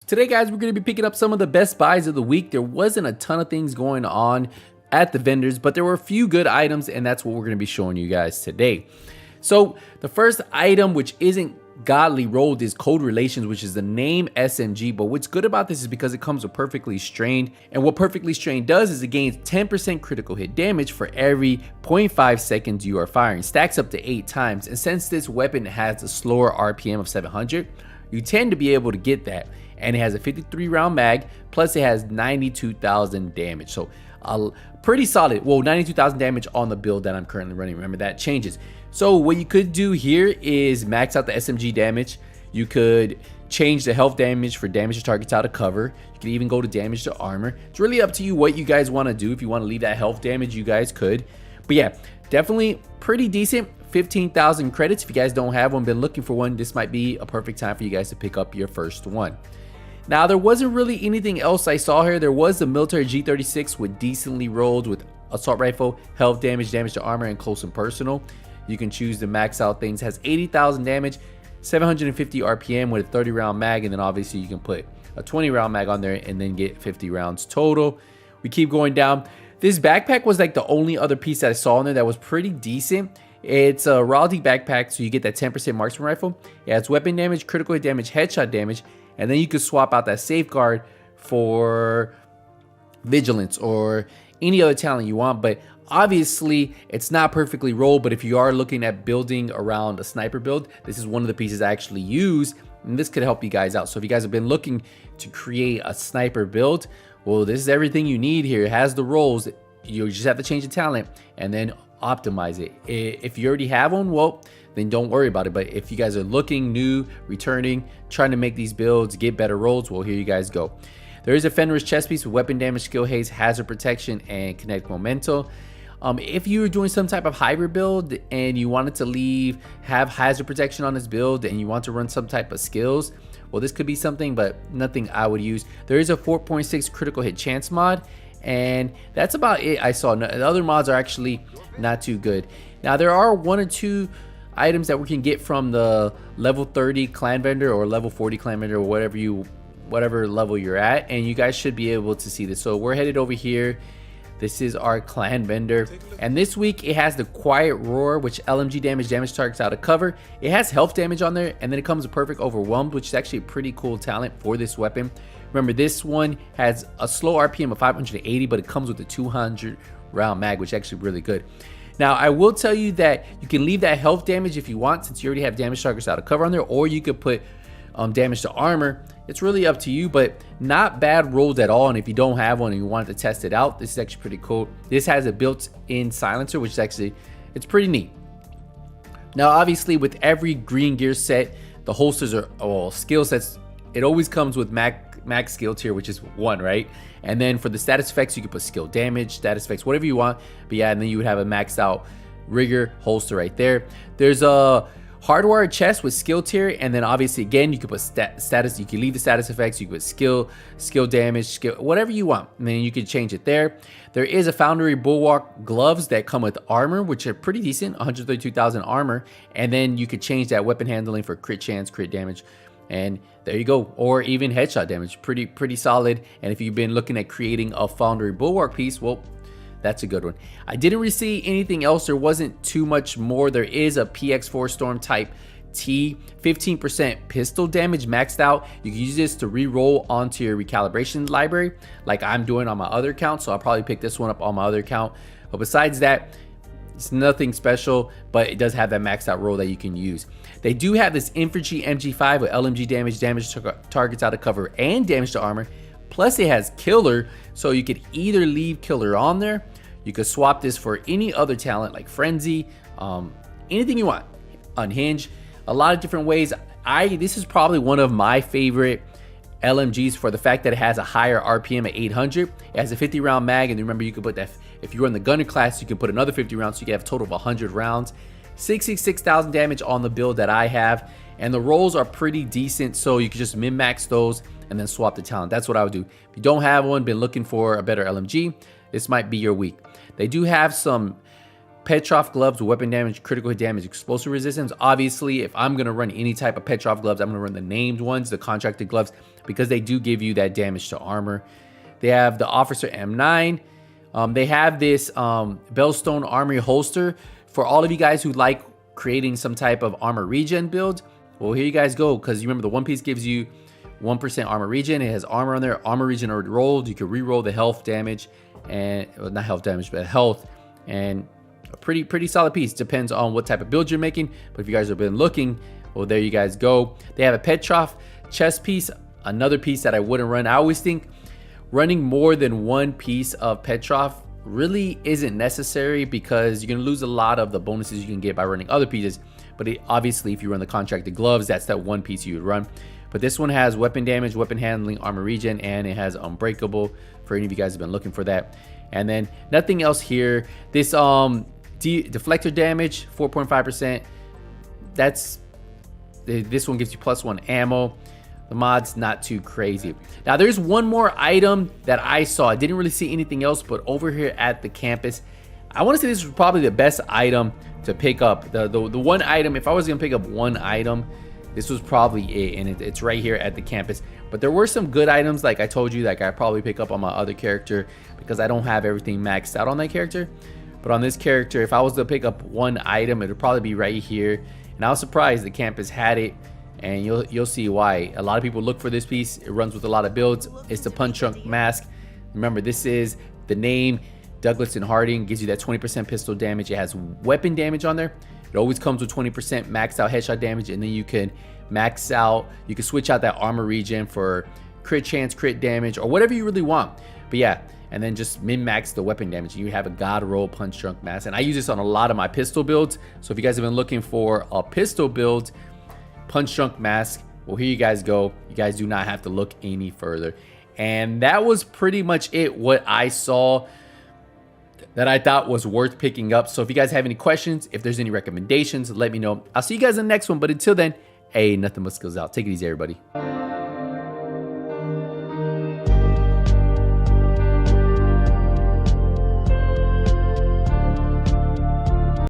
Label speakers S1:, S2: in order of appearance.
S1: Today, guys, we're going to be picking up some of the best buys of the week. There wasn't a ton of things going on at the vendors, but there were a few good items, and that's what we're going to be showing you guys today. So the first item, which isn't godly rolled, is Code Relations, which is the name SMG. But what's good about this is because it comes with Perfectly Strained, and what Perfectly Strained does is it gains 10% critical hit damage for every 0.5 seconds you are firing. Stacks up to 8 times, and since this weapon has a slower RPM of 700, you tend to be able to get that. And it has a 53 round mag, plus it has 92,000 damage. So pretty solid. Well, 92,000 damage on the build that I'm currently running. Remember, that changes. So what you could do here is max out the SMG damage. You could change the health damage for damage to targets out of cover. You could even go to damage to armor. It's really up to you what you guys want to do. If you want to leave that health damage, you guys could. But yeah, definitely pretty decent. 15,000 credits. If you guys don't have one, been looking for one, this might be a perfect time for you guys to pick up your first one. Now, there wasn't really anything else I saw here. There was the military G36 with decently rolled with assault rifle, health damage, damage to armor, and close and personal. You can choose to max out things. Has 80,000 damage, 750 RPM with a 30 round mag, and then obviously you can put a 20 round mag on there and then get 50 rounds total. We keep going down. This backpack was like the only other piece that I saw in there that was pretty decent. It's a royalty backpack, so you get that 10% marksman rifle. It has weapon damage, critical hit damage, headshot damage, and then you could swap out that safeguard for vigilance or any other talent you want. But obviously it's not perfectly rolled, but if you are looking at building around a sniper build, this is one of the pieces I actually use, and this could help you guys out. So if you guys have been looking to create a sniper build, well, this is everything you need here. It has the rolls. You just have to change the talent and then optimize it. If you already have one, well, then don't worry about it. But if you guys are looking new, returning, trying to make these builds, get better rolls, well, here you guys go. There is a Fenris chest piece with weapon damage, skill haste, hazard protection, and kinetic momentum. If you were doing some type of hybrid build and you wanted to have hazard protection on this build and you want to run some type of skills, well, this could be something, but nothing I would use. There is a 4.6 critical hit chance mod, and that's about it I saw. The other mods are actually not too good. Now, there are 1 or 2 items that we can get from the level 30 clan vendor or level 40 clan vendor, or whatever level you're at, and you guys should be able to see this. So we're headed over here. This is our clan vendor, and this week it has the Quiet Roar, which LMG damage targets out of cover. It has health damage on there, and then it comes with Perfect Overwhelmed, which is actually a pretty cool talent for this weapon. Remember, this one has a slow RPM of 580, but it comes with a 200 round mag, which is actually really good. Now, I will tell you that you can leave that health damage if you want, since you already have damage targets out of cover on there, or you could put damage to armor. It's really up to you, but not bad rolls at all. And if you don't have one and you want to test it out, this is actually pretty cool. This has a built-in silencer, which is actually, it's pretty neat. Now, obviously, with every green gear set, the holsters are all skill sets. It always comes with max skill tier, which is 1, right? And then for the status effects, you can put skill damage, status effects, whatever you want. But yeah, and then you would have a maxed out rigger holster right there. There's a hardwired chest with skill tier, and then obviously again you can put status. You can leave the status effects. You can put skill damage, skill, whatever you want, and then you can change it there. There is a Foundry Bulwark gloves that come with armor, which are pretty decent, 132,000 armor, and then you could change that weapon handling for crit chance, crit damage. And there you go, or even headshot damage. Pretty solid. And if you've been looking at creating a Foundry Bulwark piece, well, that's a good one. I didn't really see anything else. There wasn't too much more. There is a PX4 Storm Type T, 15% pistol damage maxed out. You can use this to re-roll onto your recalibration library, like I'm doing on my other account. So I'll probably pick this one up on my other account. But besides that, it's nothing special, but it does have that maxed out roll that you can use. They do have this infantry MG5 with LMG damage targets out of cover, and damage to armor. Plus it has killer, so you could either leave killer on there. You could swap this for any other talent like frenzy, anything you want. Unhinge, a lot of different ways. This is probably one of my favorite LMGs for the fact that it has a higher RPM at 800. It has a 50 round mag, and remember, you can put that, if you're in the gunner class, you can put another 50 rounds, so you can have a total of 100 rounds. 66,000 damage on the build that I have, and the rolls are pretty decent, so you can just min-max those and then swap the talent. That's what I would do. If you don't have one, been looking for a better LMG, this might be your week. They do have some Petrov gloves, weapon damage, critical hit damage, explosive resistance. Obviously, if I'm going to run any type of Petrov gloves, I'm going to run the named ones, the contracted gloves, because they do give you that damage to armor. They have the Officer M9. They have this Bellstone Armory holster for all of you guys who like creating some type of armor regen build. Well, here you guys go, because you remember the one piece gives you 1% armor regen. It has armor on there. Armor regen already rolled. You can re-roll the health damage, and well, not health damage, but health, and a pretty solid piece. Depends on what type of build you're making, but if you guys have been looking, well, there you guys go. They have a Petrov chest piece, another piece that I wouldn't run. I always think running more than one piece of Petrov really isn't necessary, because you're going to lose a lot of the bonuses you can get by running other pieces. But obviously, if you run the contracted gloves, that's that one piece you would run. But this one has weapon damage, weapon handling, armor regen, and it has unbreakable for any of you guys who have been looking for that. And then nothing else here. This deflector damage, 4.5%. This one gives you +1 ammo. The mod's not too crazy. Now, there's one more item that I saw. I didn't really see anything else, but over here at the campus, I want to say this was probably the best item to pick up. The one item, if I was going to pick up one item, this was probably it, and it's right here at the campus. But there were some good items, like I told you, like I probably pick up on my other character, because I don't have everything maxed out on that character. But on this character, if I was to pick up one item, it would probably be right here. And I was surprised the campus had it, and you'll see why. A lot of people look for this piece. It runs with a lot of builds. It's the Punch Drunk Mask. Remember, this is the name Douglas and Harding. Gives you that 20% pistol damage. It has weapon damage on there. It always comes with 20% maxed out headshot damage, and then you can max out, you can switch out that armor regen for crit chance, crit damage, or whatever you really want. But yeah, and then just min-max the weapon damage. You have a god roll Punch Drunk Mask, and I use this on a lot of my pistol builds. So if you guys have been looking for a pistol build, Punch Drunk Mask, well, here you guys go. You guys do not have to look any further. And that was pretty much it, what I saw that I thought was worth picking up. So if you guys have any questions, if there's any recommendations, let me know. I'll see you guys in the next one. But until then, hey, nothing but skills out. Take it easy, everybody.